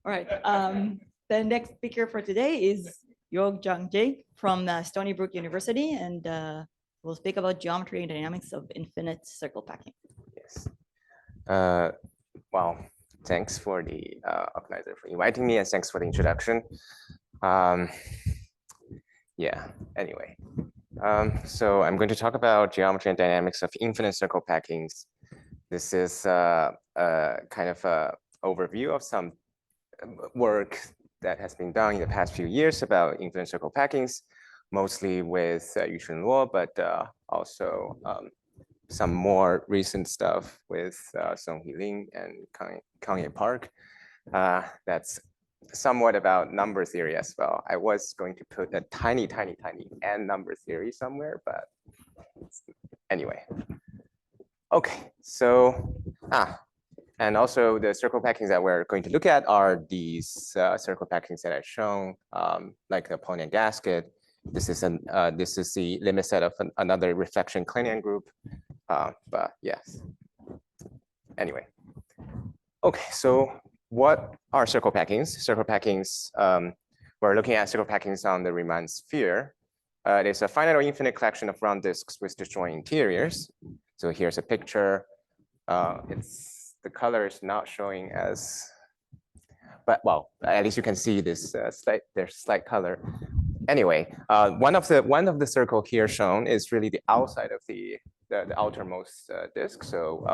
All right. The next speaker for today is Zhang from Stony Brook University, and we'll speak about geometry and dynamics of infinite circle packing. Yes. Well, thanks for the organizer for inviting me, and thanks for the introduction. Yeah, anyway. So I'm going to talk about geometry and dynamics of infinite circle packings. This is kind of an overview of some work that has been done in the past few years about infinite circle packings, mostly with Yuchun Luo, but also some more recent stuff with Songhui Lin and Kangye Park. That's somewhat about number theory as well. I was going to put a tiny n number theory somewhere, but anyway. Okay, so and also the circle packings that we're going to look at are these circle packings that I've shown, like the Ponian gasket. This is the limit set of another reflection Kleinian group. But yes. Anyway. Okay, so what are circle packings? Circle packings, we're looking at circle packings on the Riemann sphere. It is a finite or infinite collection of round disks with disjoint interiors. So here's a picture. The color is not showing as, but well, at least you can see this there's slight color. Anyway, one of the circle here shown is really the outside of the outermost disk. So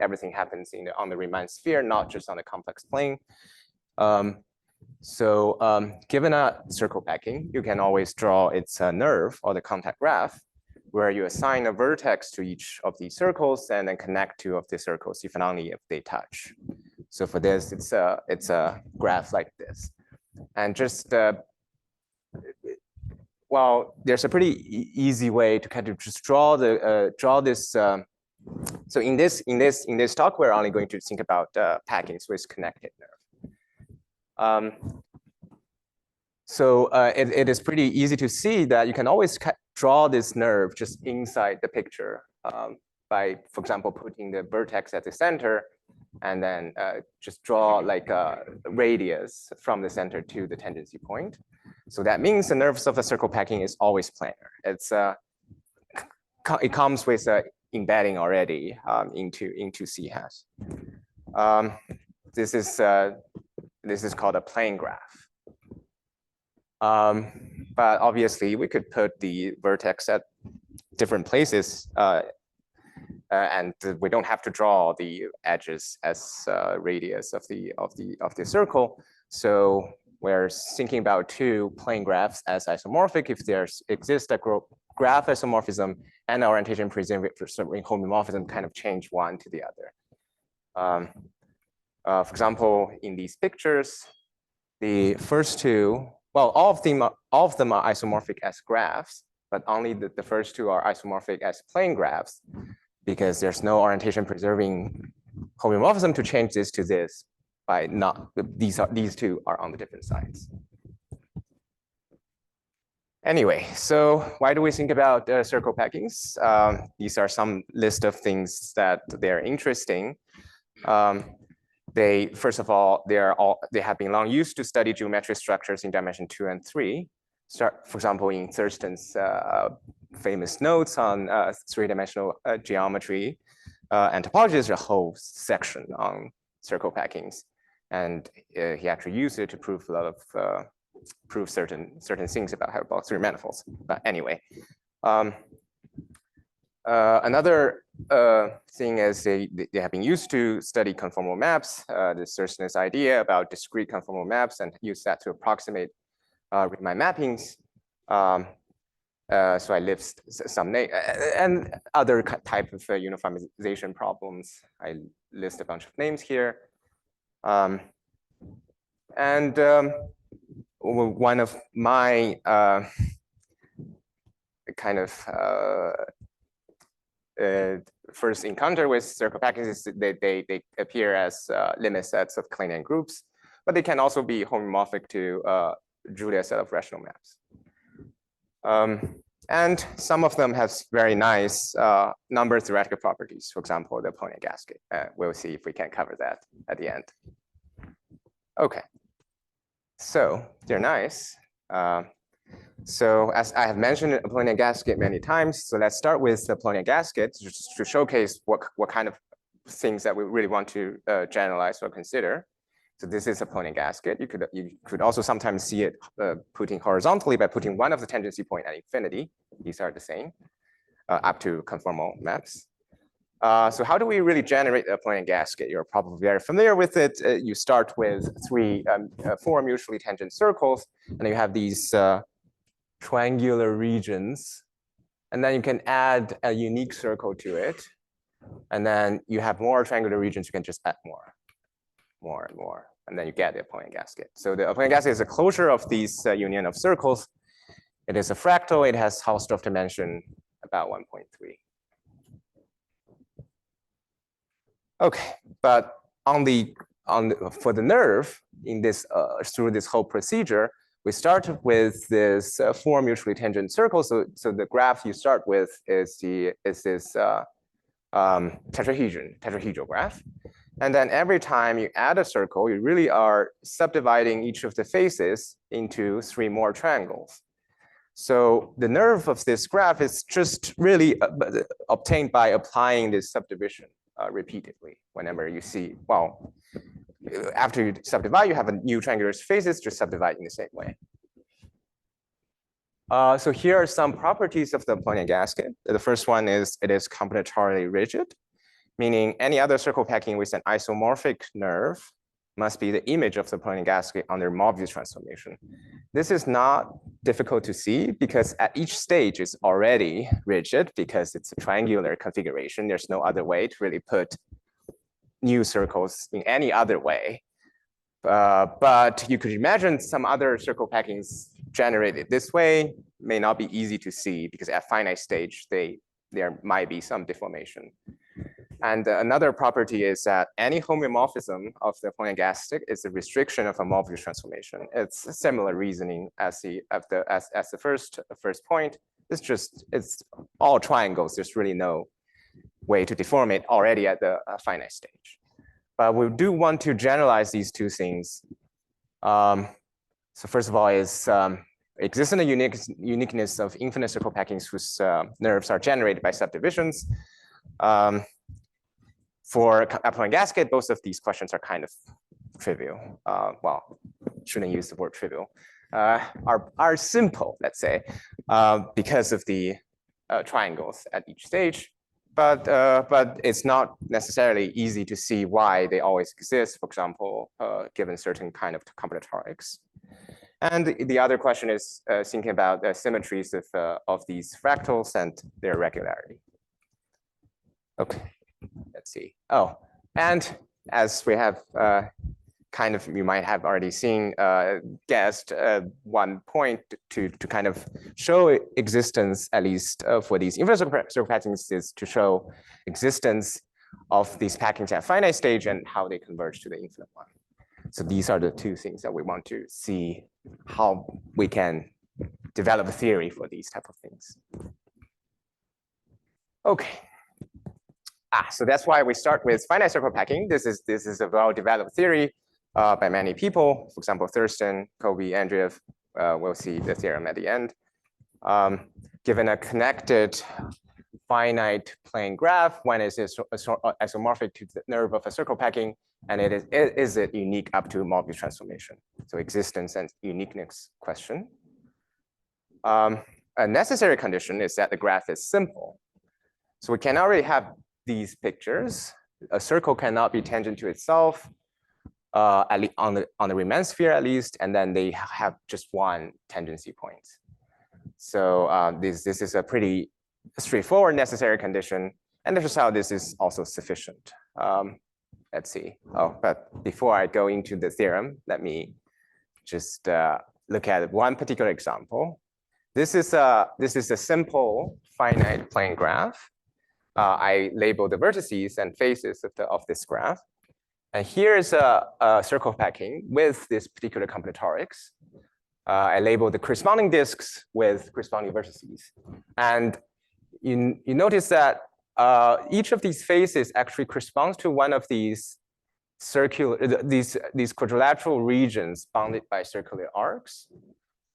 everything happens on the Riemann sphere, not just on the complex plane. Given a circle packing, you can always draw its nerve or the contact graph, where you assign a vertex to each of these circles and then connect two of the circles if and only if they touch. So for this, it's a graph like this, and just well, there's a pretty easy way to kind of just draw this. So in this talk, we're only going to think about packings with connected nerve. It is pretty easy to see that you can always draw this nerve just inside the picture by, for example, putting the vertex at the center and then just draw like a radius from the center to the tangency point. So that means the nerves of a circle packing is always planar. It comes with embedding already into C hat. This is called a plane graph. But obviously, we could put the vertex at different places, and we don't have to draw the edges as radius of the circle. So we're thinking about two plane graphs as isomorphic if there exists a graph isomorphism and orientation preserving homomorphism kind of change one to the other. For example, in these pictures, the first two, well, all of them are isomorphic as graphs, but only the first two are isomorphic as plane graphs because there's no orientation preserving homomorphism to change this to this by not, these two are on the different sides. Anyway, so why do we think about circle packings? These are some list of things that they're interesting. First of all, they have been long used to study geometric structures in dimension 2 and 3. For example, in Thurston's famous notes on three-dimensional geometry and topology, there's a whole section on circle packings, and he actually used it to prove a lot of prove certain things about hyperbolic three manifolds. But anyway, another thing is they have been used to study conformal maps. There's Thurston's idea about discrete conformal maps and use that to approximate Riemann mappings. So I list some and other type of uniformization problems. I list a bunch of names here. One of my kind of first encounter with circle packings is they appear as limit sets of Kleinian groups, but they can also be homomorphic to Julia set of rational maps. And some of them have very nice number theoretical properties. For example, the Ponian gasket. We'll see if we can cover that at the end. Okay, so they're nice. So as I have mentioned a Polonium gasket many times, so let's start with the Polonium gasket just to showcase what kind of things that we really want to generalize or consider. So this is a Polonium gasket. You could also sometimes see it putting horizontally by putting one of the tangency point at infinity. These are the same up to conformal maps. So how do we really generate a Polonium gasket? You're probably very familiar with it. You start with four mutually tangent circles, and you have these triangular regions, and then you can add a unique circle to it, and then you have more triangular regions. You can just add more and more, and then you get the Polonium gasket. So the Polonium gasket is a closure of these union of circles. It is a fractal. It has Hausdorff dimension about 1.3. Okay, but for the nerve in this through this whole procedure, we start with this four mutually tangent circles. So the graph you start with is this tetrahedral graph, and then every time you add a circle, you really are subdividing each of the faces into three more triangles. So the nerve of this graph is just really obtained by applying this subdivision repeatedly. Whenever you see, well, after you subdivide, you have a new triangular faces, just subdivide in the same way. So here are some properties of the Polonium gasket. The first one is it is combinatorially rigid, meaning any other circle packing with an isomorphic nerve must be the image of the Polonium gasket under Mobius transformation. This is not difficult to see because at each stage it's already rigid because it's a triangular configuration. There's no other way to really put new circles in any other way. But you could imagine some other circle packings generated this way may not be easy to see because at finite stage, there might be some deformation. And another property is that any homeomorphism of the Polonium gasket is a restriction of a Mobius transformation. It's a similar reasoning as the first point. It's all triangles. There's really no way to deform it already at the finite stage. But we do want to generalize these two things. So first of all is existence and uniqueness of infinite circle packings whose nerves are generated by subdivisions. For a Polonium gasket, both of these questions are kind of trivial. Well, shouldn't use the word trivial. Are simple, let's say, because of the triangles at each stage. But it's not necessarily easy to see why they always exist, for example, given certain kind of combinatorics. And the other question is thinking about the symmetries of these fractals and their regularity. Okay, let's see. Oh, and as we have kind of, you might have already seen, guessed one point to kind of show existence, at least for these infinite circle packings, is to show existence of these packings at finite stage and how they converge to the infinite one. So these are the two things that we want to see how we can develop a theory for these type of things. Okay. So that's why we start with finite circle packing. This is a well-developed theory by many people. For example, Thurston, Kobe, Andreev. We'll see the theorem at the end. Given a connected finite plane graph, when is it isomorphic to the nerve of a circle packing, and is it unique up to Mobius transformation? So existence and uniqueness question. A necessary condition is that the graph is simple. So we cannot really have these pictures. A circle cannot be tangent to itself, at least on the Riemann sphere at least, and then they have just one tangency point. So this is a pretty straightforward necessary condition, and this is how this is also sufficient. Let's see. Oh, but before I go into the theorem, let me just look at one particular example. This is a simple finite plane graph. I label the vertices and faces of this graph. And here's a circle packing with this particular combinatorics. I label the corresponding disks with corresponding vertices. And you notice that each of these faces actually corresponds to one of these circular, these quadrilateral regions bounded by circular arcs.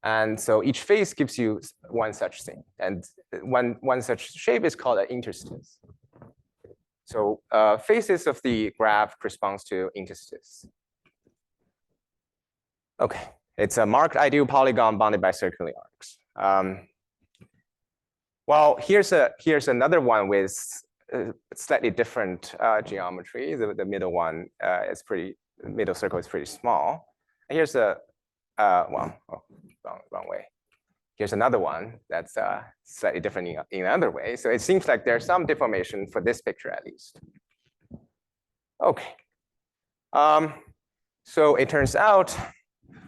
And so each face gives you one such thing. And one such shape is called an interstice. So faces of the graph corresponds to interstice. Okay, it's a marked ideal polygon bounded by circular arcs. Well, here's another one with slightly different geometry. The middle one is middle circle is pretty small. And here's a wrong way. Here's another one that's slightly different in another way. So it seems like there's some deformation for this picture at least. Okay. So it turns out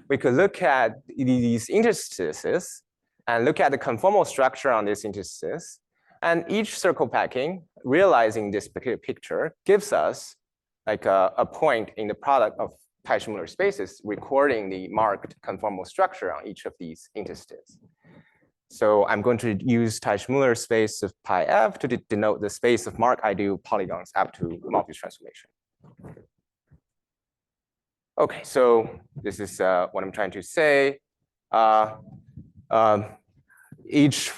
we could look at these interstices and look at the conformal structure on this interstices. And each circle packing realizing this particular picture gives us like a point in the product of Teichmüller spaces recording the marked conformal structure on each of these interstices. So I'm going to use Teichmüller space of pi f to denote the space of marked ideal polygons up to Morpheus transformation. Okay, so this is what I'm trying to say. For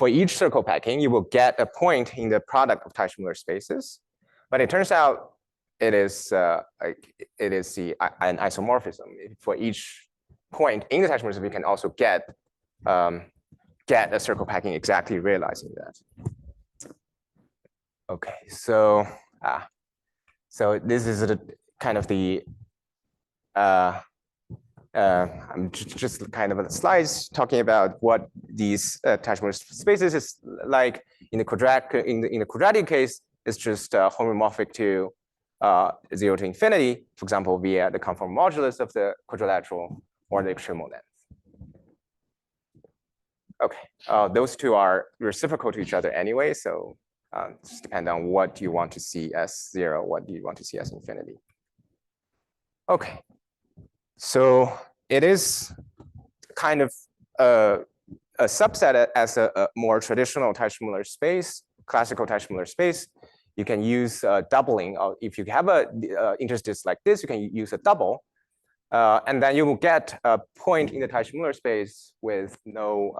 each circle packing, you will get a point in the product of Teichmüller spaces, but it turns out it is an isomorphism. For each point in the Teichmüller space, we can also get a circle packing exactly realizing that. Okay, so this is kind of the I'm just kind of slides talking about what these Teichmüller spaces is like in the quadratic case. It's just homomorphic to 0 to infinity, for example, via the conformal modulus of the quadrilateral or the extremal length. Okay, those two are reciprocal to each other anyway, so just depend on what you want to see as 0, what you want to see as infinity. Okay, so it is kind of a subset as a more traditional Teichmüller space, classical Teichmüller space. You can use doubling. If you have a interstice like this, you can use a double. And then you will get a point in the Teichmüller space with no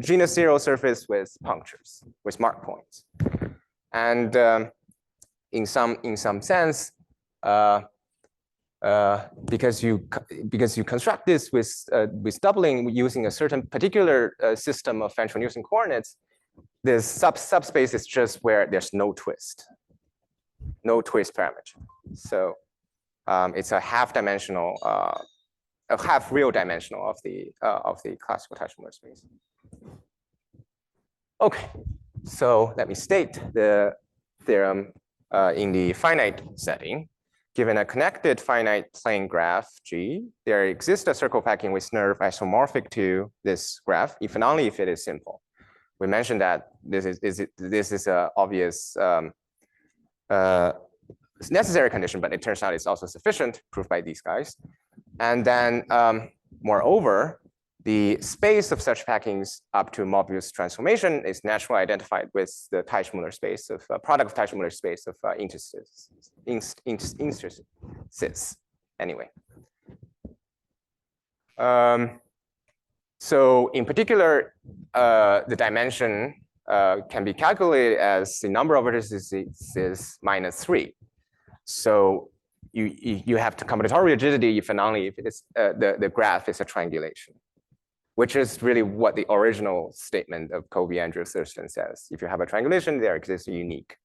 genus 0 surface with punctures, with mark points. And in some sense, because you construct this with doubling using a certain particular system of Fenchel-Nielsen coordinates, this subspace is just where there's no twist parameter. So it's a half-dimensional, a half-real dimensional of the classical Teichmüller space. Okay, so let me state the theorem in the finite setting. Given a connected finite plane graph G, there exists a circle packing with nerve isomorphic to this graph, if and only if it is simple. We mentioned that this is an obvious necessary condition, but it turns out it's also sufficient, proved by these guys. And then, moreover, the space of such packings up to Morpheus transformation is naturally identified with the Teichmüller space of product of Teichmüller space of interstices. Anyway, so in particular, the dimension can be calculated as the number of vertices is -3. So you have to combinatorial rigidity if and only if it is the graph is a triangulation, which is really what the original statement of Kobe, Andrew, Thurston says. If you have a triangulation, there exists a unique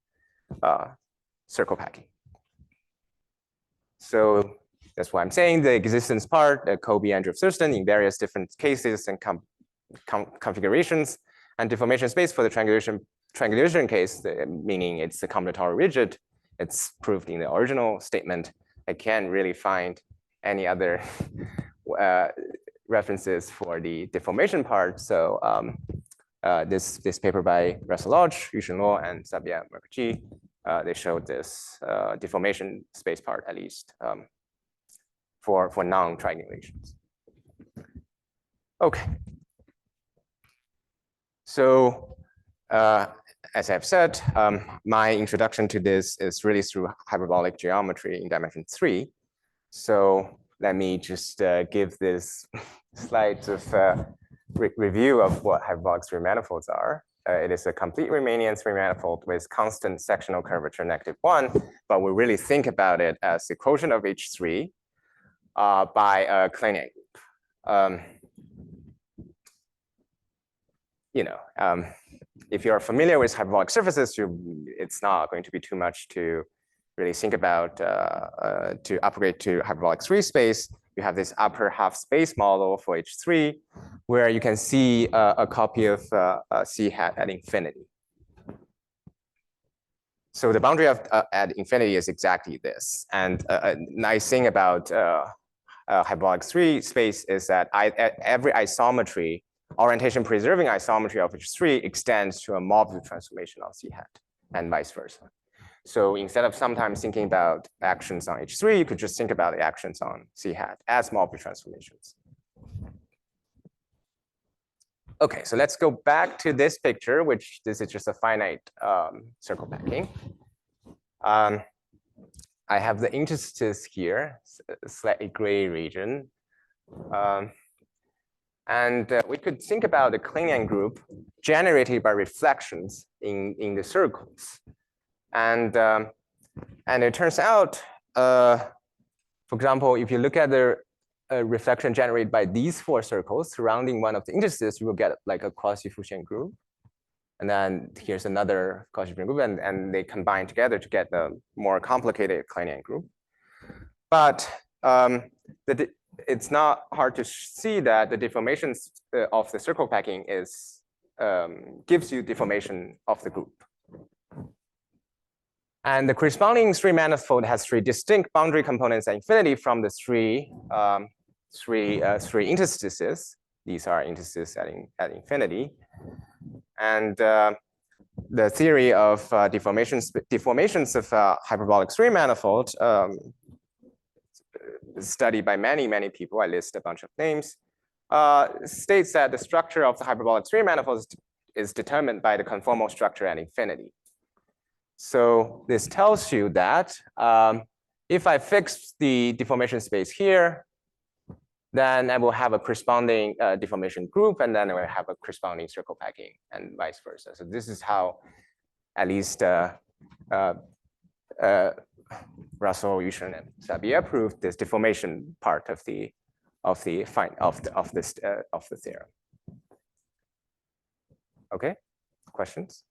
circle packing. So that's why I'm saying the existence part, Kobe, Andrew, Thurston in various different cases and configurations, and deformation space for the triangulation case, meaning it's a combinatorial rigid. It's proved in the original statement. I can't really find any other references for the deformation part. So this paper by Russell Lodge, Yushin Luo, and Sabia Mukherjee, they showed this deformation space part at least for non-triangulations. Okay. So as I've said, my introduction to this is really through hyperbolic geometry in dimension 3. So let me just give this slides of review of what hyperbolic three manifolds are. It is a complete Riemannian three manifold with constant sectional curvature -1, but we really think about it as the quotient of H3 by a Kleinian group. If you're familiar with hyperbolic surfaces, it's not going to be too much to really think about to upgrade to hyperbolic three space. You have this upper half space model for H3, where you can see a copy of C hat at infinity. So the boundary of at infinity is exactly this. And a nice thing about hyperbolic three space is that every isometry, orientation preserving isometry of H3 extends to a mob view transformation on C hat and vice versa. So instead of sometimes thinking about actions on H3, you could just think about the actions on C hat as mob view transformations. Okay, so let's go back to this picture, which this is just a finite circle packing. I have the interstices here, slightly gray region. And we could think about the Kleinian group generated by reflections in the circles. And it turns out, for example, if you look at the reflection generated by these four circles surrounding one of the interstices, you will get like a quasi-Fouchian group. And then here's another quasi-Fouchian group, and they combine together to get the more complicated Kleinian group. But it's not hard to see that the deformations of the circle packing gives you deformation of the group. And the corresponding three manifold has three distinct boundary components at infinity from the three interstices. These are interstices at infinity. And the theory of deformations of hyperbolic three manifold studied by many people, I list a bunch of names, states that the structure of the hyperbolic three manifold is determined by the conformal structure at infinity. So this tells you that if I fix the deformation space here, then I will have a corresponding deformation group, and then I will have a corresponding circle packing, and vice versa. So this is how, at least Russell, Yusheng, and Sabia proved this deformation part of the theorem. Okay, questions?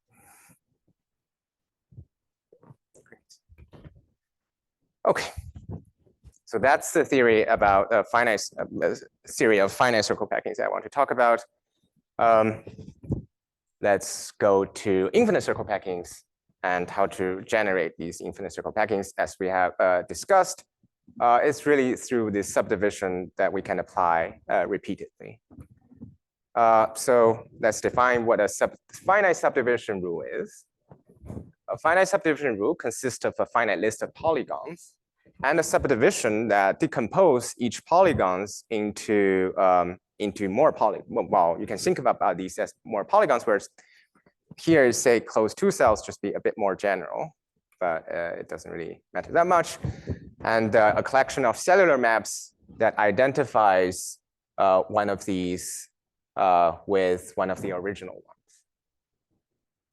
Okay, so that's the theory about theory of finite circle packings that I want to talk about. Let's go to infinite circle packings and how to generate these infinite circle packings. As we have discussed, it's really through this subdivision that we can apply repeatedly. So let's define what a finite subdivision rule is. A finite subdivision rule consists of a finite list of polygons and a subdivision that decompose each polygons into more polygons. Well, you can think about these as more polygons, whereas here, say, closed two cells, just be a bit more general, but it doesn't really matter that much. And a collection of cellular maps that identifies one of these with one of the original ones,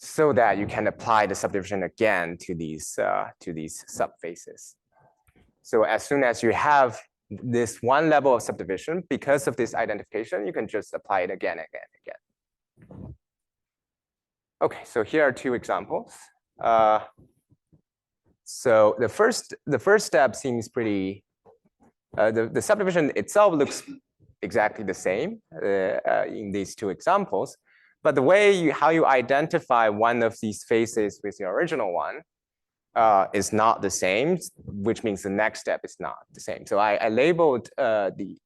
so that you can apply the subdivision again to these subfaces. So as soon as you have this one level of subdivision, because of this identification, you can just apply it again. Okay, so here are two examples. So the first step seems pretty. The subdivision itself looks exactly the same in these two examples, but the way how you identify one of these faces with the original one is not the same, which means the next step is not the same. So I labeled the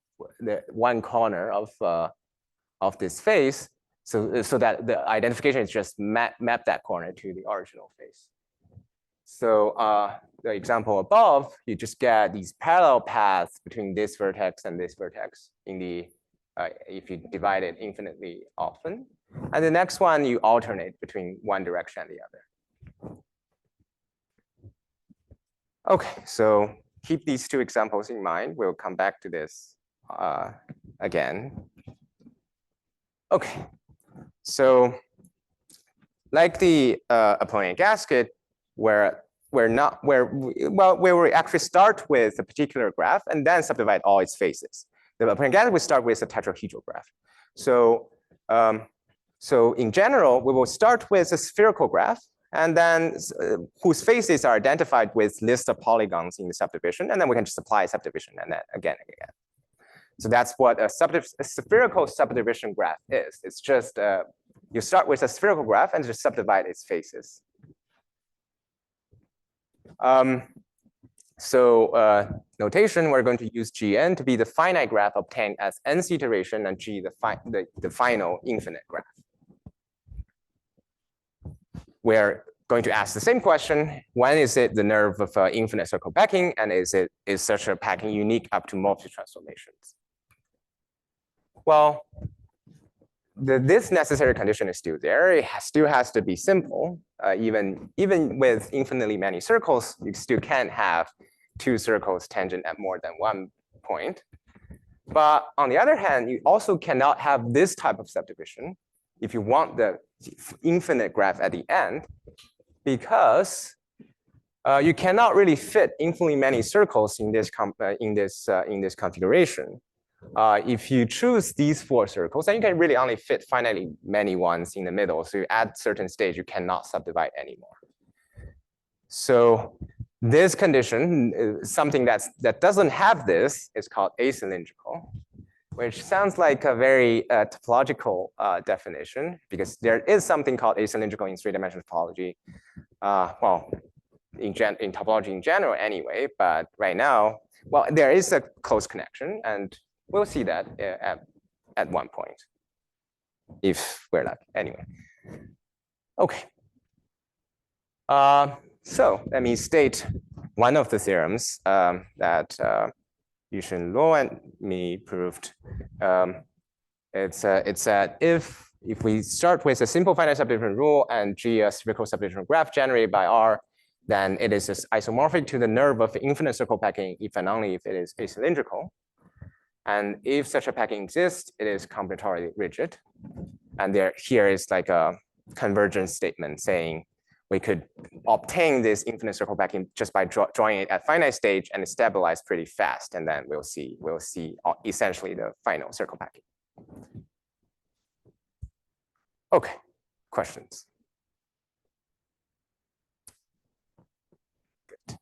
one corner of this face so that the identification is just map that corner to the original face. So the example above, you just get these parallel paths between this vertex and this vertex in the if you divide it infinitely often. And the next one, you alternate between one direction and the other. Okay, so keep these two examples in mind. We'll come back to this again. Okay, so like the Apollonian gasket, where we actually start with a particular graph and then subdivide all its faces. The Apollonian gasket, we start with a tetrahedral graph. So, so in general, we will start with a spherical graph, and then whose faces are identified with list of polygons in the subdivision, and then we can just apply subdivision and then again and again. So that's what a spherical subdivision graph is. It's just you start with a spherical graph and just subdivide its faces. Notation, we're going to use Gn to be the finite graph obtained as nth iteration, and G the final infinite graph. We're going to ask the same question: when is it the nerve of infinite circle packing, and is such a packing unique up to multi-transformations? Well, this necessary condition is still there. It still has to be simple. Even with infinitely many circles, you still can't have two circles tangent at more than one point. But on the other hand, you also cannot have this type of subdivision if you want the infinite graph at the end, because you cannot really fit infinitely many circles in this configuration. If you choose these 4 circles, then you can really only fit finitely many ones in the middle. So at certain stage, you cannot subdivide anymore. So this condition, something that doesn't have this, is called acylindrical, which sounds like a very topological definition, because there is something called acylindrical in 3-dimensional topology. Well, in topology in general anyway, but right now, well, there is a close connection, and we'll see that at one point, if we're lucky. Anyway, okay. So let me state one of the theorems that Yushun Luo and me proved. It's that if we start with a simple finite subdivision rule and G a spherical subdivision graph generated by R, then it is isomorphic to the nerve of infinite circle packing if and only if it is acylindrical. And if such a packing exists, it is combinatorially rigid. And here is like a convergence statement saying we could obtain this infinite circle packing just by drawing it at finite stage, and it stabilizes pretty fast. And then we'll see essentially the final circle packing. Okay, questions? Good.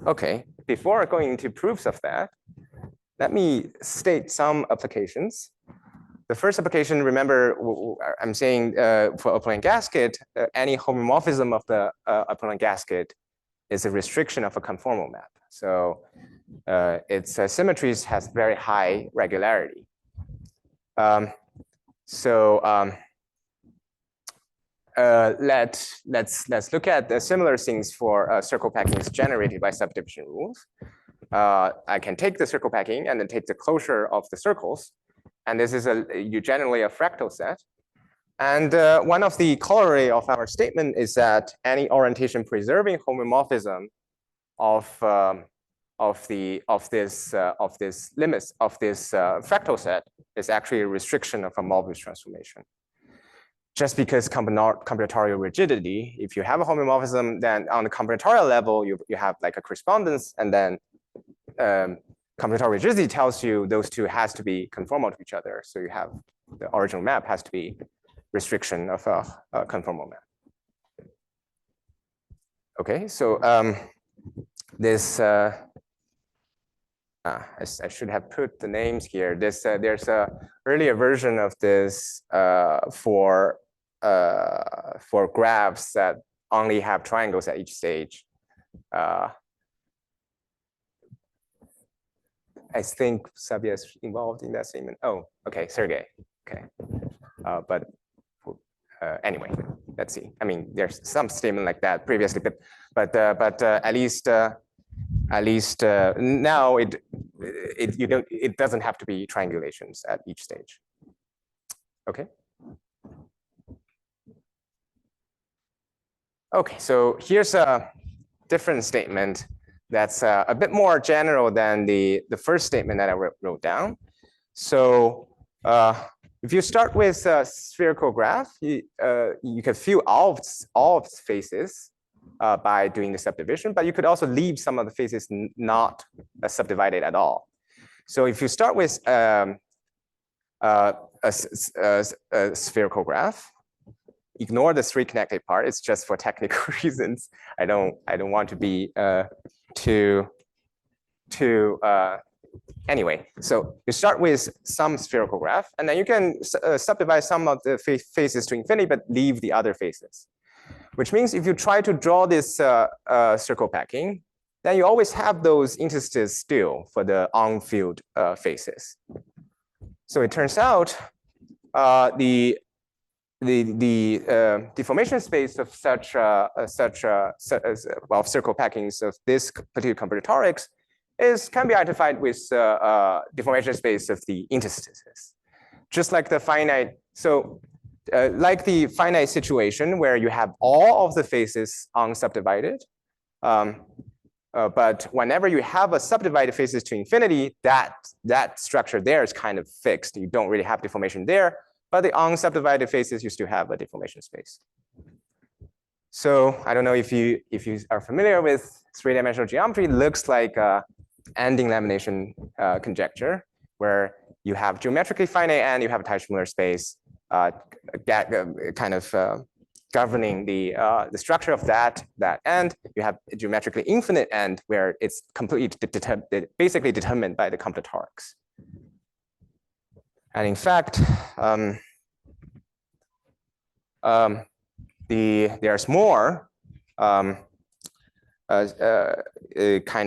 Okay, before going into proofs of that, let me state some applications. The first application, remember, I'm saying for Apollonian gasket, any homomorphism of the Apollonian gasket is a restriction of a conformal map. So its symmetries has very high regularity. Let's look at the similar things for circle packings generated by subdivision rules. I can take the circle packing and then take the closure of the circles. And this is generally a fractal set. And one of the corollary of our statement is that any orientation preserving homomorphism of this limits of this fractal set is actually a restriction of a Mobius transformation. Just because combinatorial rigidity, if you have a homomorphism, then on the combinatorial level, you have like a correspondence, and then combinatorial rigidity tells you those two has to be conformal to each other. So you have the original map has to be restriction of a conformal map. Okay, so this I should have put the names here. This there's a earlier version of this for graphs that only have triangles at each stage. I think Sabia is involved in that statement. Oh, okay, Sergey. Okay, but anyway, let's see. I mean, there's some statement like that previously, but at least At least now it doesn't have to be triangulations at each stage. Okay. Okay, so here's a different statement that's a bit more general than the first statement that I wrote down. So if you start with a spherical graph, you can fill all of its faces by doing the subdivision, but you could also leave some of the faces not subdivided at all. So if you start with a spherical graph, ignore the three connected part. It's just for technical reasons. I don't want to be anyway. So you start with some spherical graph, and then you can subdivide some of the faces to infinity, but leave the other faces. Which means if you try to draw this circle packing, then you always have those interstices still for the unfilled faces. So it turns out the deformation space of such circle packings of this particular combinatorics can be identified with deformation space of the interstices, just like the finite. So like the finite situation where you have all of the faces unsubdivided, but whenever you have a subdivided faces to infinity, that structure there is kind of fixed. You don't really have deformation there, but the unsubdivided faces, you still have a deformation space. So I don't know if you are familiar with three-dimensional geometry. It looks like ending lamination conjecture, where you have geometrically finite and you have a Teichmüller space kind of governing the structure of that end. You have a geometrically infinite end where it's completely basically determined by the combinatorics. And in fact, there's more kind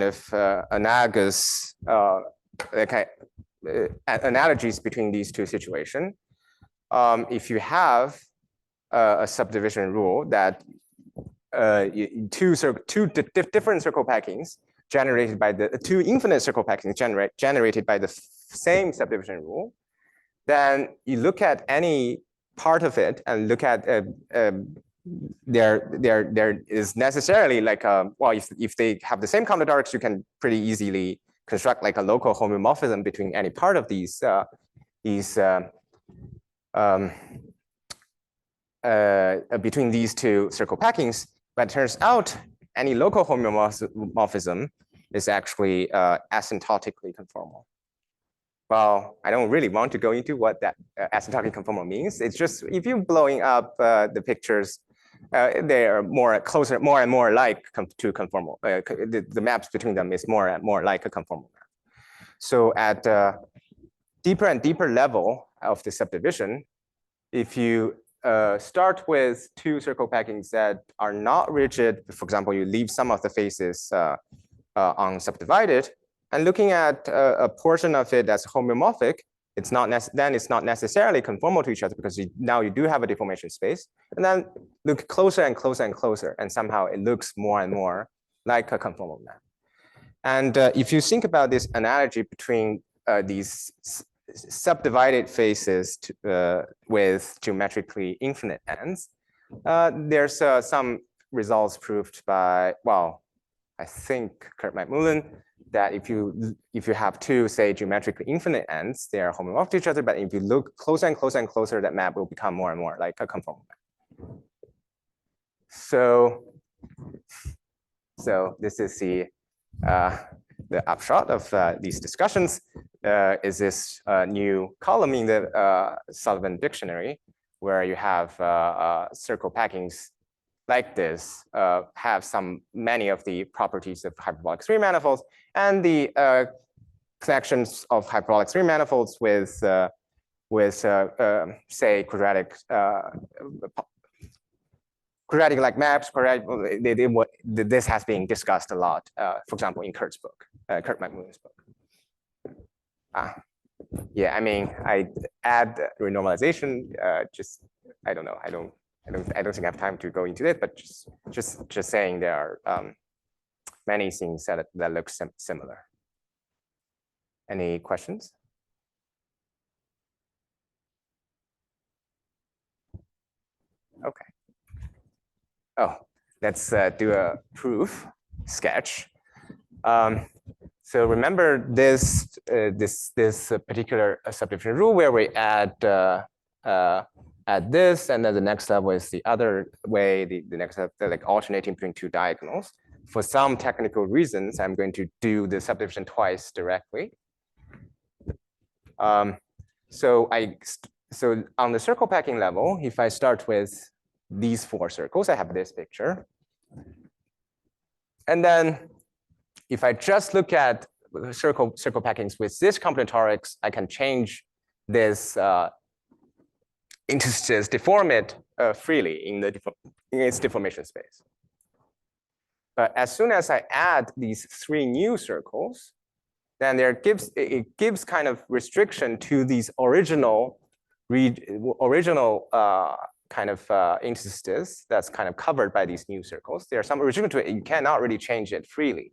of analogous analogies between these two situations. If you have a subdivision rule that two different circle packings generated by two infinite circle packings generated by the same subdivision rule, then you look at any part of it and look at there is necessarily like well, if they have the same combinatorics, you can pretty easily construct like a local homomorphism between any part of these between these two circle packings. But it turns out any local homomorphism is actually asymptotically conformal. Well, I don't really want to go into what that asymptotically conformal means. It's just if you're blowing up the pictures, they are more and more like to conformal. The maps between them is more and more like a conformal map. So at deeper and deeper level of the subdivision, if you start with two circle packings that are not rigid, for example, you leave some of the faces unsubdivided, and looking at a portion of it that's homomorphic, then it's not necessarily conformal to each other because now you do have a deformation space. And then look closer and closer and closer, and somehow it looks more and more like a conformal map. And if you think about this analogy between these subdivided faces with geometrically infinite ends, there's some results proved by, well, I think Kurt McMullen, that if you have two, say, geometrically infinite ends, they are homomorphic to each other. But if you look closer and closer and closer, that map will become more and more like a conformal map. So this is the upshot of these discussions. Is this new column in the Sullivan dictionary, where you have circle packings like this have many of the properties of hyperbolic three manifolds, and the connections of hyperbolic three manifolds with say quadratic like maps. This has been discussed a lot. For example, in Kurt's book, Kurt McMullen's book. Yeah, I mean, I add renormalization. I don't know. I don't think I have time to go into it, but just saying there are many things that look similar. Any questions? Okay. Oh, let's do a proof sketch. So remember this particular subdivision rule where we add this, and then the next level is the other way. The next step, like alternating between two diagonals. For some technical reasons, I'm going to do the subdivision twice directly. So on the circle packing level, if I start with these 4 circles, I have this picture. And then if I just look at circle packings with this combinatorics, I can change this interstices, deform it freely in its deformation space. But as soon as I add these 3 new circles, then it gives kind of restriction to these original kind of interstices that's kind of covered by these new circles. There are some restriction to it. You cannot really change it freely.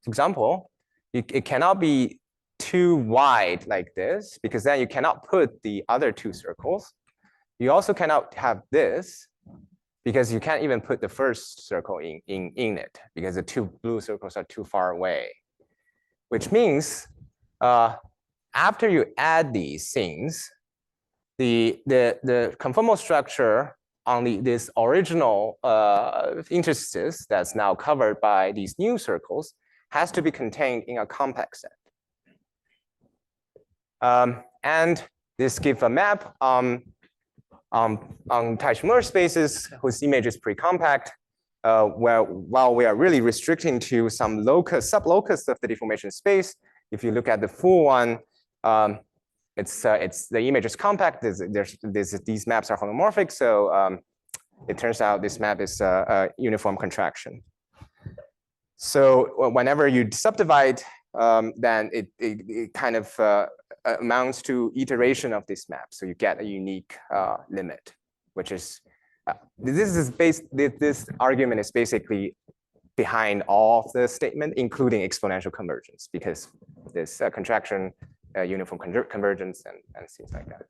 For example, it cannot be too wide like this, because then you cannot put the other 2 circles. You also cannot have this, because you can't even put the first circle in it, because the 2 blue circles are too far away. Which means after you add these things, the conformal structure on this original interstices that's now covered by these new circles has to be contained in a compact set. And this gives a map on Teichmüller spaces whose image is pre-compact, while we are really restricting to some locus, sublocus of the deformation space. If you look at the full one, it's the image is compact. These maps are homomorphic, so it turns out this map is a uniform contraction. So whenever you subdivide, then it kind of amounts to iteration of this map. So you get a unique limit, which is this argument is basically behind all of the statement, including exponential convergence, because this contraction, uniform convergence, and things like that.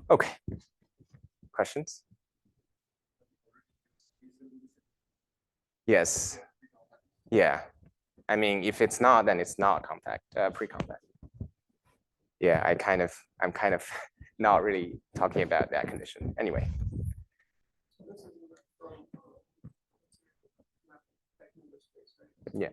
Okay, questions? Yes. Yeah. I mean, if it's not, then it's not compact, pre-compact. Yeah, I'm kind of not really talking about that condition. Anyway. Yeah.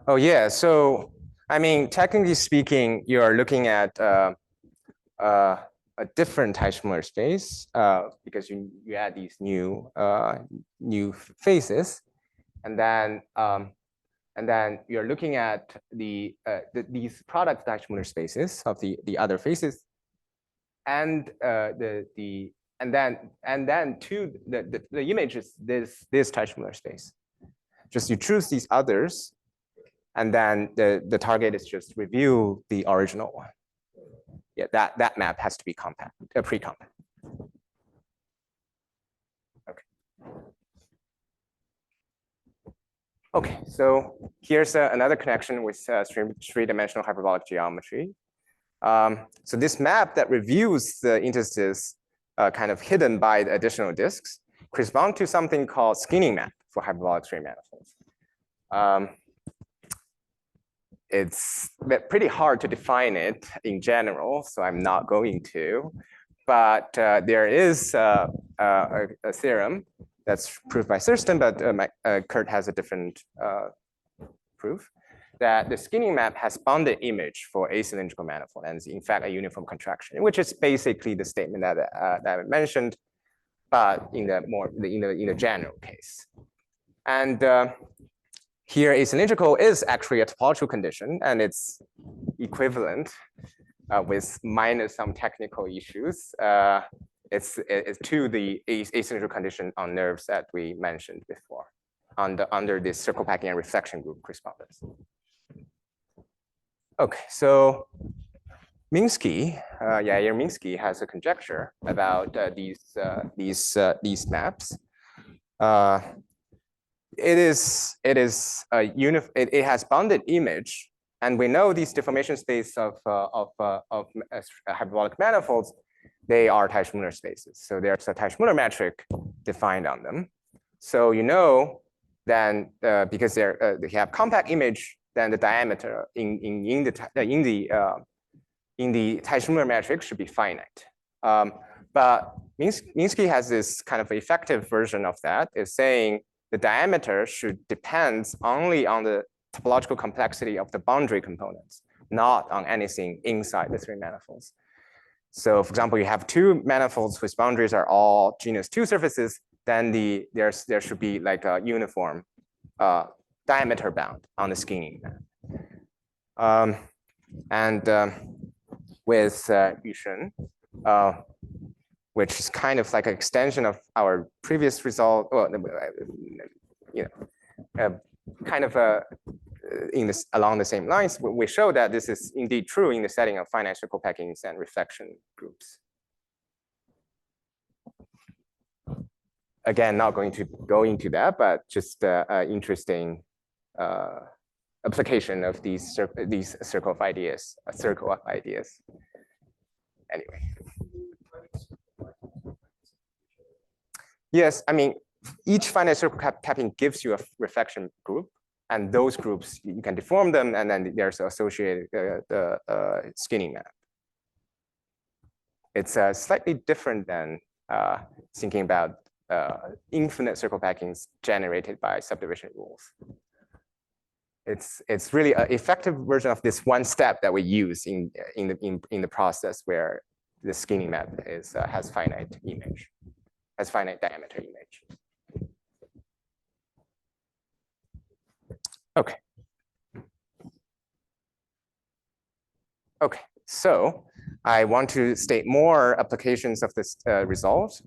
Oh yeah, so I mean, technically speaking, you are looking at a different Teichmüller space because you add these new faces, and then you're looking at these product Teichmüller spaces of the other faces, and then to the image is this Teichmüller space. Just you choose these others, and then the target is just review the original one. Yeah, that map has to be compact, pre-compact. Okay. Okay, so here's another connection with three-dimensional hyperbolic geometry. So this map that reviews the interstices kind of hidden by the additional disks correspond to something called skinning map for hyperbolic string manifolds. It's pretty hard to define it in general, so I'm not going to. But there is a theorem that's proved by Thurston, but Kurt has a different proof, that the skinning map has bounded image for acylindrical manifold, and is in fact a uniform contraction, which is basically the statement that I mentioned, but in the general case. And here acylindrical is actually a topological condition, and it's equivalent with minus some technical issues. It's to the acylindrical condition on nerves that we mentioned before under this circle packing and reflection group correspondence. Okay, so Minsky, Yair Minsky has a conjecture about these maps. It has bounded image, and we know these deformation space of hyperbolic manifolds, they are Teichmüller spaces. So there's a Teichmüller metric defined on them. So you know then because they have compact image, then the diameter in the Teichmüller metric should be finite. But Minsky has this kind of effective version of that, is saying the diameter should depend only on the topological complexity of the boundary components, not on anything inside the three manifolds. So for example, you have two manifolds whose boundaries are all genus 2 surfaces, then there should be like a uniform diameter bound on the skinning map. With Yushen, which is kind of like an extension of our previous result, well, kind of along the same lines, we show that this is indeed true in the setting of finite circle packings and reflection groups. Again, not going to go into that, but just an interesting application of these circle of ideas, a circle of ideas. Anyway. Yes, I mean, each finite circle capping gives you a reflection group, and those groups, you can deform them, and then there's associated skinning map. It's slightly different than thinking about infinite circle packings generated by subdivision rules. It's really an effective version of this one step that we use in the process where the skinning map has finite image, has finite diameter image. Okay. Okay, so I want to state more applications of this result,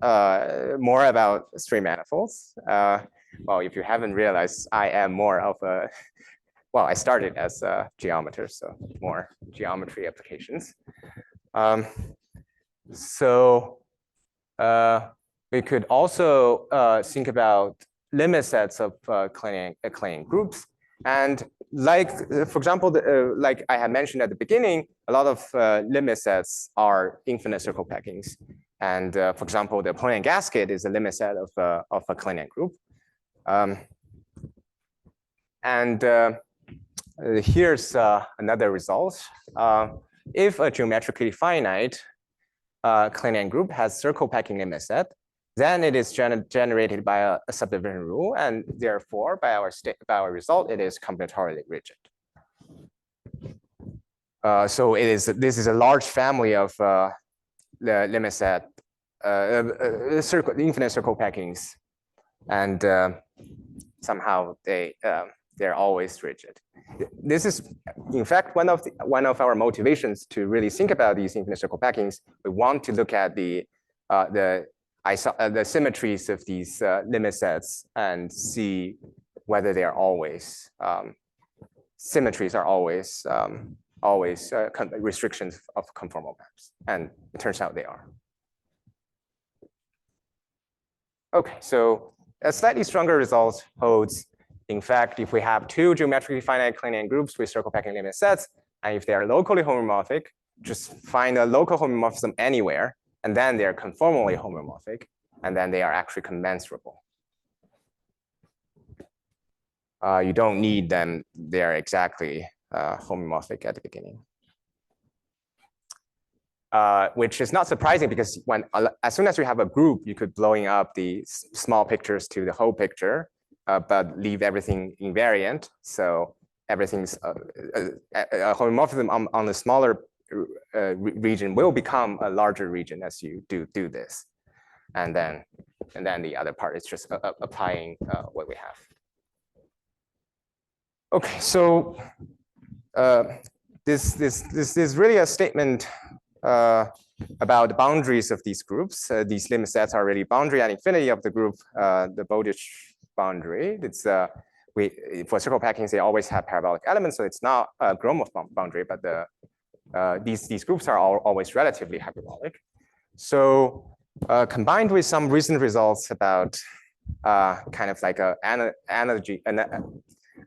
more about string manifolds. Well, if you haven't realized, I am more of a, well, I started as a geometer, so more geometry applications. We could also think about limit sets of Kleinian groups. And like, for example, like I had mentioned at the beginning, a lot of limit sets are infinite circle packings. And for example, the Poynting gasket is a limit set of a Kleinian group. Here's another result. If a geometrically finite Kleinian group has circle packing limit set, then it is generated by a subdivision rule, and therefore by our result, it is combinatorially rigid. So this is a large family of the limit set infinite circle packings, and somehow they're always rigid. This is, in fact, one of our motivations to really think about these infinite circle packings. We want to look at the symmetries of these limit sets and see whether they are always symmetries are always restrictions of conformal maps, and it turns out they are. Okay, so a slightly stronger result holds. In fact, if we have two geometrically finite Kleinian groups with circle packing limit sets, and if they are locally homomorphic, just find a local homomorphism anywhere, and then they're conformally homomorphic, and then they are actually commensurable. You don't need them, they're exactly homomorphic at the beginning. Which is not surprising because as soon as you have a group, you could blowing up the small pictures to the whole picture, but leave everything invariant. So everything's a homomorphism on the smaller region will become a larger region as you do this. And then the other part is just applying what we have. Okay, so this is really a statement about the boundaries of these groups. These limit sets are really boundary at infinity of the group, the Bowditch boundary. It's for circle packings, they always have parabolic elements, so it's not a Gromov boundary, but these groups are always relatively hyperbolic. So combined with some recent results about kind of like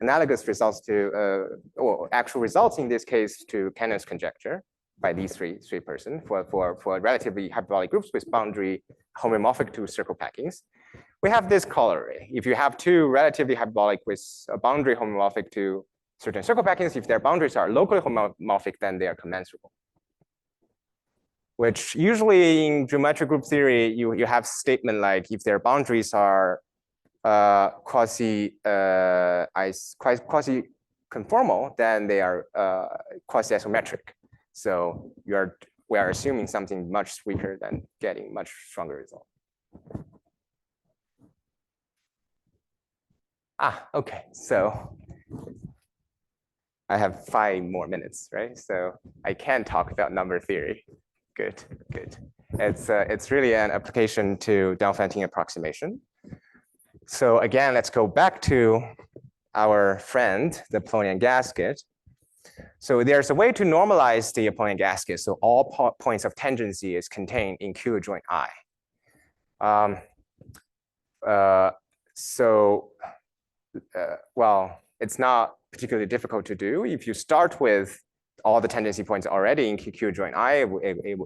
analogous results to, or actual results in this case to Cannon's conjecture by these three persons for relatively hyperbolic groups with boundary homomorphic to circle packings. We have this corollary. If you have two relatively hyperbolic with a boundary homomorphic to certain circle packings, if their boundaries are locally homomorphic, then they are commensurable. Which usually in geometric group theory, you have statement like if their boundaries are quasi-conformal, then they are quasi-isometric. So we are assuming something much weaker than getting much stronger result. Okay, so I have 5 more minutes, right? So I can talk about number theory. Good. It's really an application to Diophantine approximation. So again, let's go back to our friend, the Apollonian gasket. So there's a way to normalize the Apollonian gasket. So all points of tangency is contained in Q adjoint I. Well, it's not particularly difficult to do. If you start with all the tangency points already in Q adjoint I,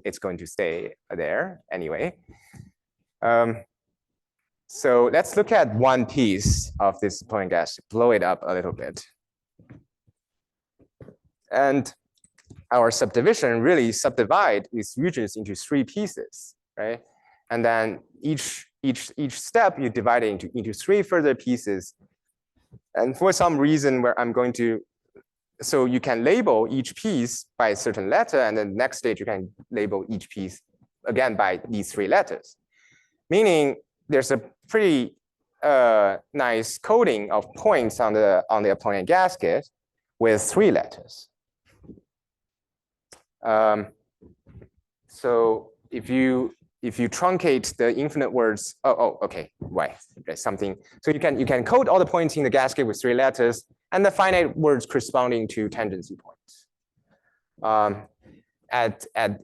it's going to stay there anyway. So let's look at one piece of this Apollonian gasket, blow it up a little bit. And our subdivision really subdivide these regions into 3 pieces, right? And then each step you divide it into 3 further pieces. And for some reason where I'm going to, so you can label each piece by a certain letter, and then the next stage you can label each piece again by these 3 letters. Meaning there's a pretty nice coding of points on the Apollonian gasket with 3 letters. So if you truncate the infinite words, okay, right, there's something. So you can code all the points in the gasket with 3 letters and the finite words corresponding to tangency points.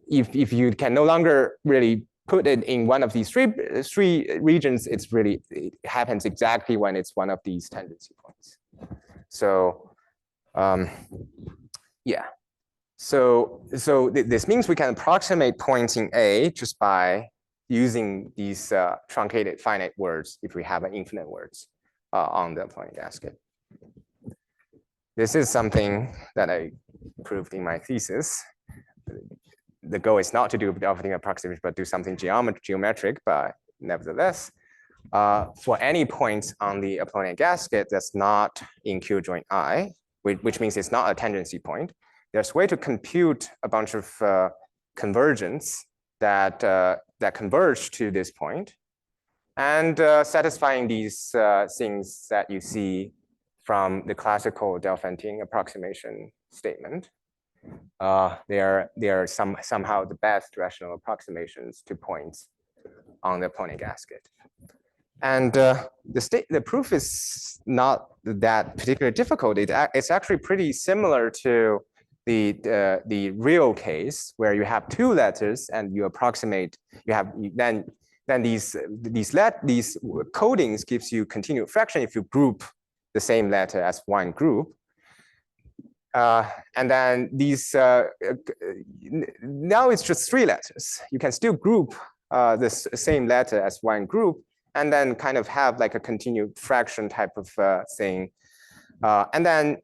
If you can no longer really put it in one of these three regions, it happens exactly when it's one of these tangency points. So yeah. So this means we can approximate points in A just by using these truncated finite words if we have an infinite words on the Apollonian gasket. This is something that I proved in my thesis. The goal is not to do Diophantine approximation, but do something geometric, but nevertheless, for any points on the Apollonian gasket that's not in Q adjoint I, which means it's not a tangency point, there's a way to compute a bunch of convergence that converge to this point, and satisfying these things that you see from the classical Diophantine approximation statement. They are somehow the best rational approximations to points on the Apollonian gasket. And the proof is not that particularly difficult. It's actually pretty similar to the real case where you have 2 letters and you approximate. You have then these codings gives you continued fraction if you group the same letter as one group. And then these now it's just 3 letters. You can still group this same letter as one group, and then kind of have like a continued fraction type of thing. And then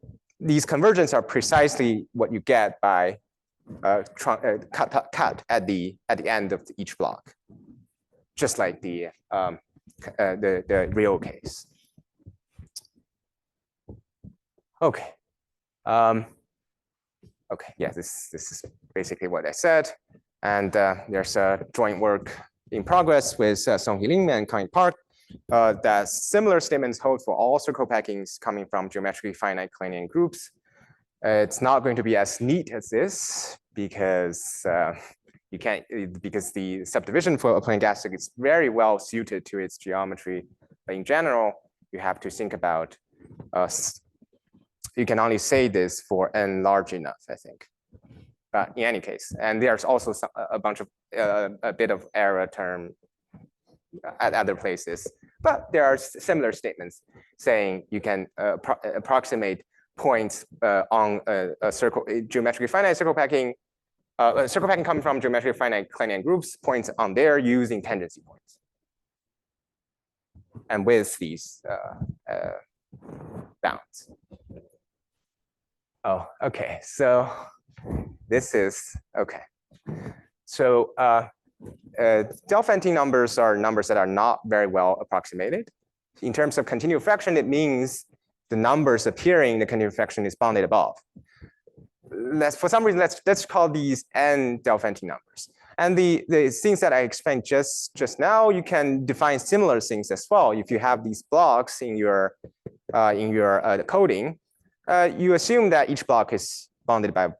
these convergence are precisely what you get by cut at the end of each block, just like the real case. Okay. Okay. Yeah. This is basically what I said, and there's a joint work in progress with Songhee Lim and Kang Park. That similar statements hold for all circle packings coming from geometrically finite Kleinian groups. It's not going to be as neat as this because because the subdivision for Apollonian gasket is very well suited to its geometry. But in general, you have to think about you can only say this for n large enough, I think. But in any case, and there's also a bunch of a bit of error term at other places. But there are similar statements saying you can approximate points on a circle, geometrically finite circle packing, circle packing coming from geometrically finite Kleinian groups, points on there using tangency points. And with these bounds. Oh, okay. So this is, okay. So Delphinting numbers are numbers that are not very well approximated. In terms of continued fraction, it means the numbers appearing in the continued fraction is bounded above. For some reason, let's call these n Delphinting numbers. And the things that I explained just now, you can define similar things as well. If you have these blocks in your coding, you assume that each block is bounded by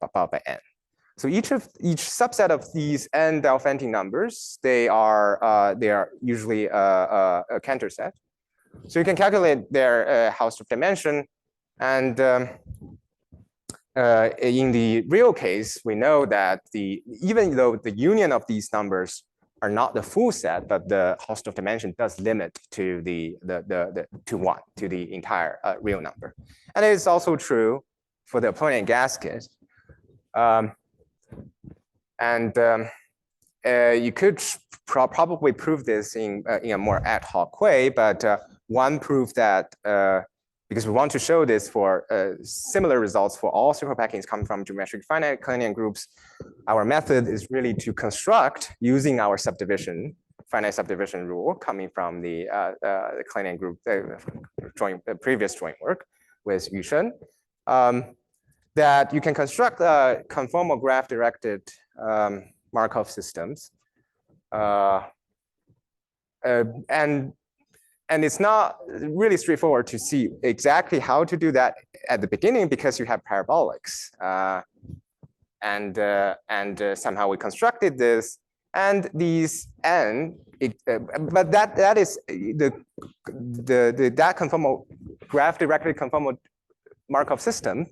n. So each subset of these n Delphinting numbers, they are usually a Cantor set. So you can calculate their Hausdorff dimension, and in the real case, we know that even though the union of these numbers are not the full set, but the Hausdorff dimension does limit to to 1, to the entire real number. And it is also true for the Apollonian gasket. You could probably prove this in a more ad hoc way, but one proof that, because we want to show this for similar results for all circle packings coming from geometric finite Kleinian groups, our method is really to construct using our finite subdivision rule coming from the Kleinian group previous drawing work with Yushen, that you can construct conformal graph-directed Markov systems, and it's not really straightforward to see exactly how to do that at the beginning because you have parabolics, and somehow we constructed this, and these n. But that is that conformal graph-directed conformal Markov system.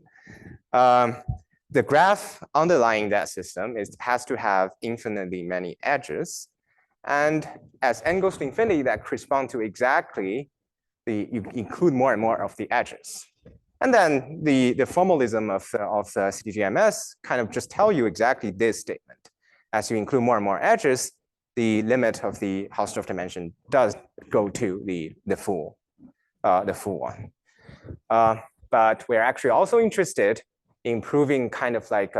The graph underlying that system has to have infinitely many edges. And as n goes to infinity, that corresponds to exactly you include more and more of the edges. And then the formalism of CTGMS kind of just tell you exactly this statement. As you include more and more edges, the limit of the Hausdorff dimension does go to the full one. But we're actually also interested in proving kind of like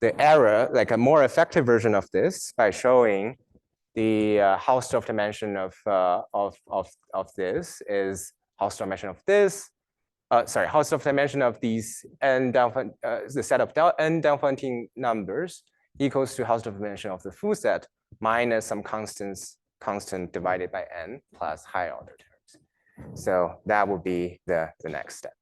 the error, like a more effective version of this by showing the Hausdorff dimension of this is Hausdorff dimension of this. Hausdorff dimension of these n the set of n Delphinting numbers equals to Hausdorff dimension of the full set minus some constant divided by n plus higher order terms. So that would be the next step.